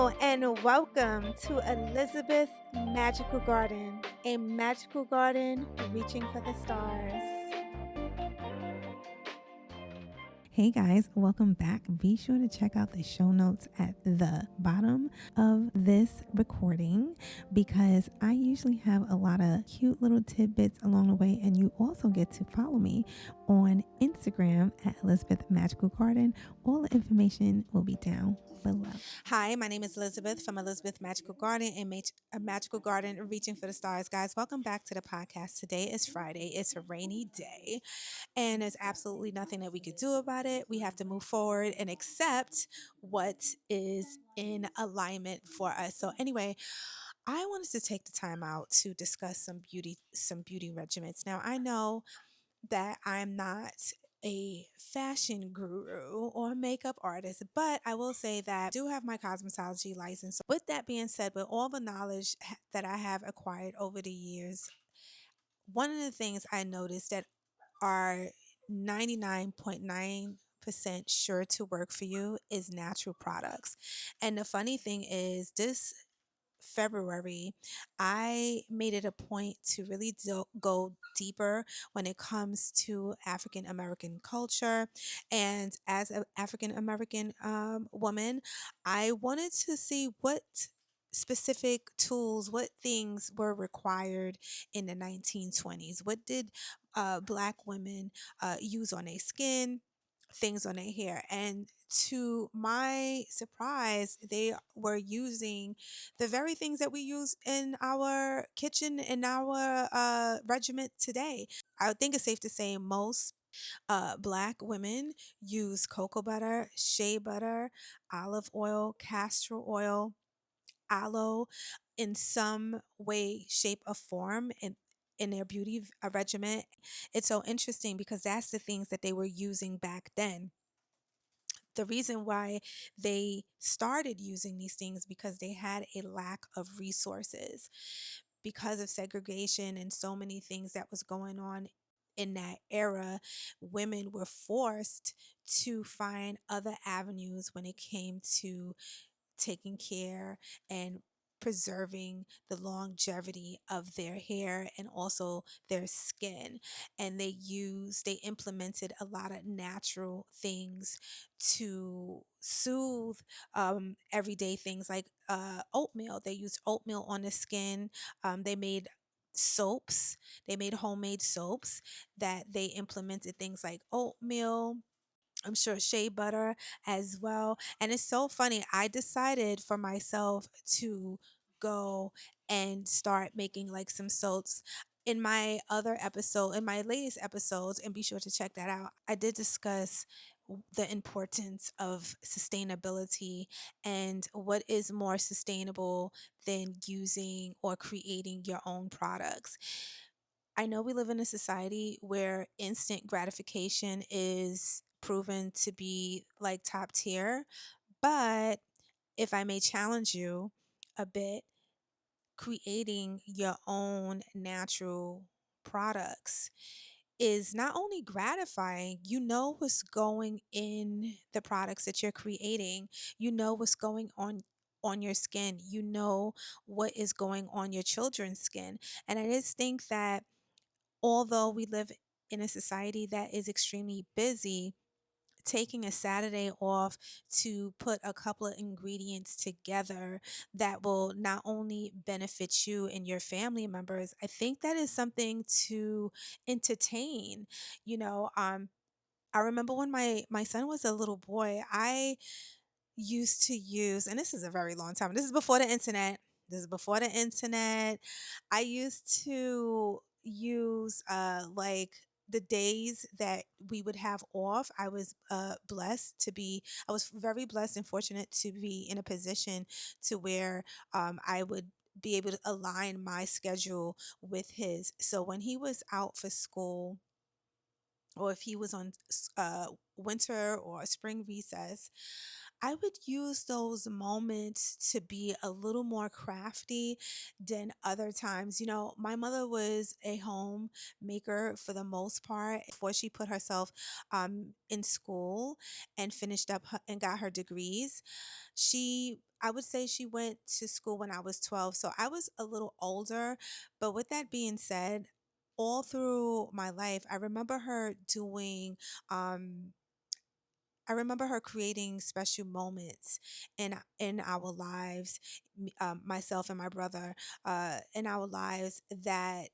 Hello and welcome to Elizabeth Magical Garden, a magical garden reaching for the stars. Hey guys, welcome back. Be sure to check out the show notes at the bottom of this recording because I usually have a lot of cute little tidbits along the way, and you also get to follow me on Instagram at Elizabeth Magical Garden. All the information will be down below. Hi, my name is Elizabeth from Elizabeth Magical Garden, a magical garden reaching for the stars. Guys, welcome back to the podcast. Today is Friday. It's a rainy day, and there's absolutely nothing that we could do about it. We have to move forward and accept what is in alignment for us. So, anyway, I wanted to take the time out to discuss some beauty regimens. Now, I know that I'm not a fashion guru or makeup artist, but I will say that I do have my cosmetology license. With that being said, with all the knowledge that I have acquired over the years, one of the things I noticed that are 99.9% sure to work for you is natural products. And the funny thing is, this February, I made it a point to really go deeper when it comes to African American culture. And as an African American woman, I wanted to see what specific tools, what things were required in the 1920s. What did Black women use on their skin? Things on their hair. And to my surprise, they were using the very things that we use in our kitchen, in our regiment today. I think it's safe to say most Black women use cocoa butter, shea butter, olive oil, castor oil, aloe in some way, shape, or form in their beauty regimen. It's so interesting because that's the things that they were using back then. The reason why they started using these things because they had a lack of resources because of segregation and so many things that was going on in that era. Women were forced to find other avenues when it came to taking care and preserving the longevity of their hair and also their skin. And they implemented a lot of natural things to soothe everyday things like oatmeal. They used oatmeal on the skin. They made soaps. They made homemade soaps that they implemented things like oatmeal, I'm sure shea butter as well. And it's so funny. I decided for myself to go and start making like some soaps. In my other episode, in my latest episodes, and be sure to check that out, I did discuss the importance of sustainability and what is more sustainable than using or creating your own products. I know we live in a society where instant gratification is proven to be like top tier, but if I may challenge you a bit, creating your own natural products is not only gratifying, you know what's going in the products that you're creating, you know what's going on your skin, you know what is going on your children's skin. And I just think that although we live in a society that is extremely busy, taking a Saturday off to put a couple of ingredients together that will not only benefit you and your family members, I think that is something to entertain. You know, I remember when my son was a little boy, I used to use, and this is a very long time. This is before the internet. This is before the internet. I used to use like the days that we would have off. I was I was very blessed and fortunate to be in a position to where I would be able to align my schedule with his. So when he was out for school, or if he was on winter or spring recess, I would use those moments to be a little more crafty than other times. You know, my mother was a homemaker for the most part before she put herself in school and finished up and got her degrees. I would say she went to school when I was 12, so I was a little older. But with that being said, all through my life, um, I remember her creating special moments in our lives, myself and my brother, in our lives that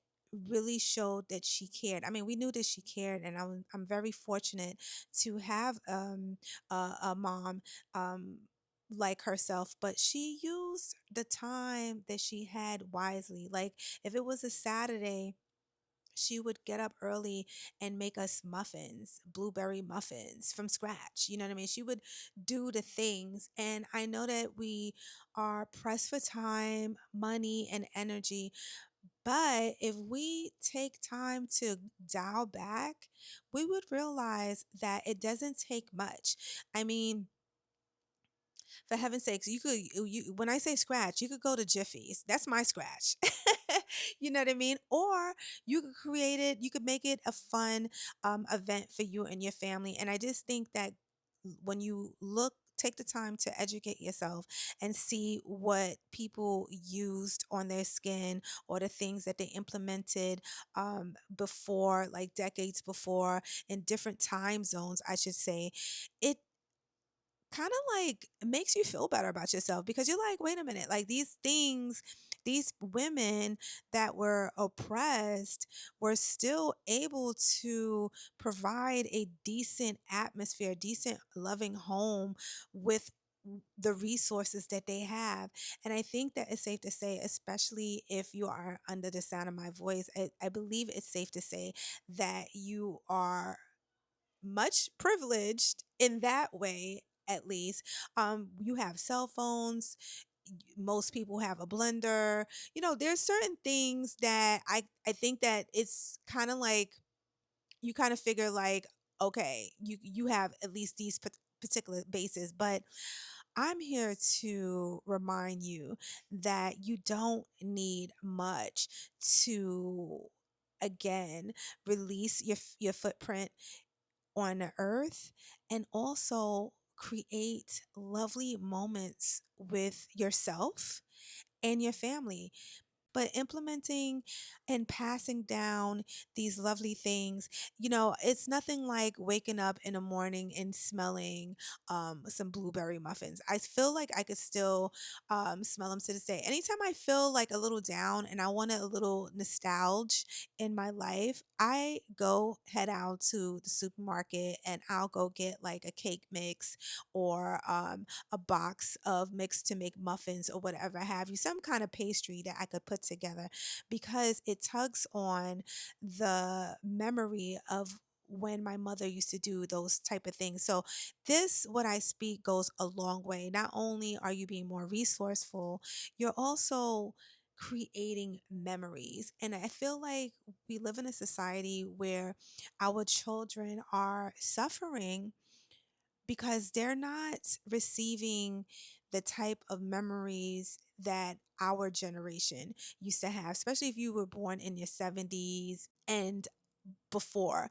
really showed that she cared. I mean, we knew that she cared, and I'm very fortunate to have a mom um, like herself. But she used the time that she had wisely. Like if it was a Saturday, she would get up early and make us muffins, blueberry muffins from scratch. You know what I mean? She would do the things. And I know that we are pressed for time, money, and energy. But if we take time to dial back, we would realize that it doesn't take much. I mean, for heaven's sakes, when I say scratch, you could go to Jiffy's. That's my scratch. You know what I mean? Or you could create it, you could make it a fun event for you and your family. And I just think that when you take the time to educate yourself and see what people used on their skin or the things that they implemented before, like decades before, in different time zones, I should say, it kind of like makes you feel better about yourself because you're like, wait a minute, like these things, these women that were oppressed were still able to provide a decent atmosphere, decent, loving home with the resources that they have. And I think that it's safe to say, especially if you are under the sound of my voice, I believe it's safe to say that you are much privileged in that way, at least. You have cell phones. Most people have a blender. You know, there's certain things that I think that it's kind of like you kind of figure like, okay, you have at least these particular bases, but I'm here to remind you that you don't need much to again release your footprint on the earth and also create lovely moments with yourself and your family. But implementing and passing down these lovely things, you know, it's nothing like waking up in the morning and smelling some blueberry muffins. I feel like I could still smell them to this day. Anytime I feel like a little down and I want a little nostalgia in my life, I go head out to the supermarket and I'll go get like a cake mix or a box of mix to make muffins or whatever have you, some kind of pastry that I could put together because it tugs on the memory of when my mother used to do those type of things. So this what I speak goes a long way. Not only are you being more resourceful, you're also creating memories. And I feel like we live in a society where our children are suffering because they're not receiving the type of memories that our generation used to have, especially if you were born in your 70s and before.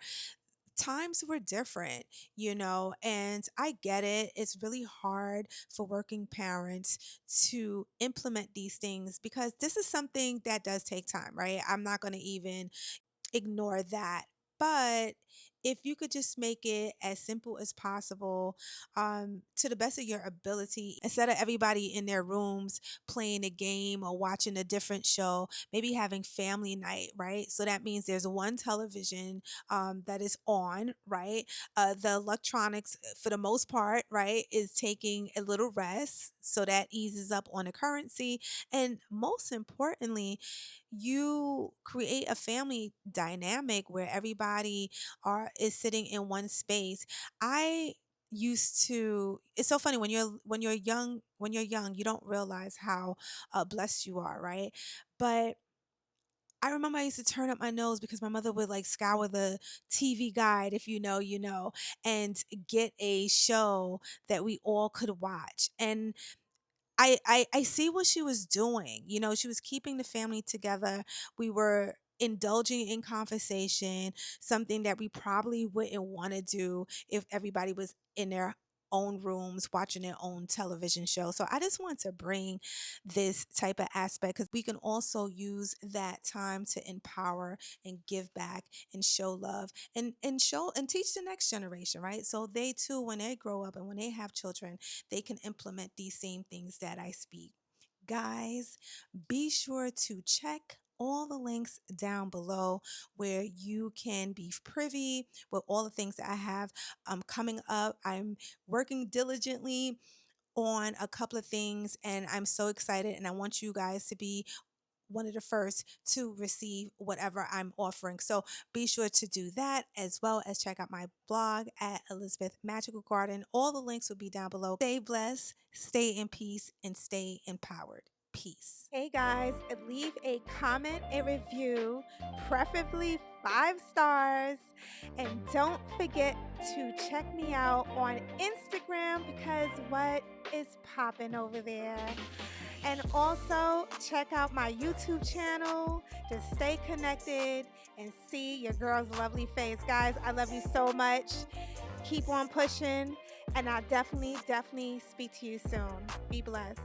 Times were different, you know, and I get it. It's really hard for working parents to implement these things because this is something that does take time, right? I'm not going to even ignore that. But if you could just make it as simple as possible, to the best of your ability, instead of everybody in their rooms playing a game or watching a different show, maybe having family night, right? So that means there's one television that is on, right? The electronics, for the most part, right, is taking a little rest. So that eases up on the currency. And most importantly, you create a family dynamic where everybody is sitting in one space. I used to It's so funny when you're young, you don't realize how blessed you are, right? But I remember I used to turn up my nose because my mother would like scour the TV guide, if you know, you know, and get a show that we all could watch. And I see what she was doing. You know, she was keeping the family together. We were indulging in conversation, something that we probably wouldn't want to do if everybody was in their own rooms watching their own television show. So I just want to bring this type of aspect because we can also use that time to empower and give back and show love and show and teach the next generation, right? So they too, when they grow up and when they have children, they can implement these same things that I speak. Guys, be sure to check all the links down below where you can be privy with all the things that I have coming up. I'm working diligently on a couple of things and I'm so excited and I want you guys to be one of the first to receive whatever I'm offering. So be sure to do that as well as check out my blog at Elizabeth Magical Garden. All the links will be down below. Stay blessed, stay in peace, and stay empowered. Peace. Hey guys, leave a comment, a review, preferably 5 stars. And don't forget to check me out on Instagram because what is popping over there? And also check out my YouTube channel to stay connected and see your girl's lovely face. Guys, I love you so much. Keep on pushing, and I'll definitely speak to you soon. Be blessed.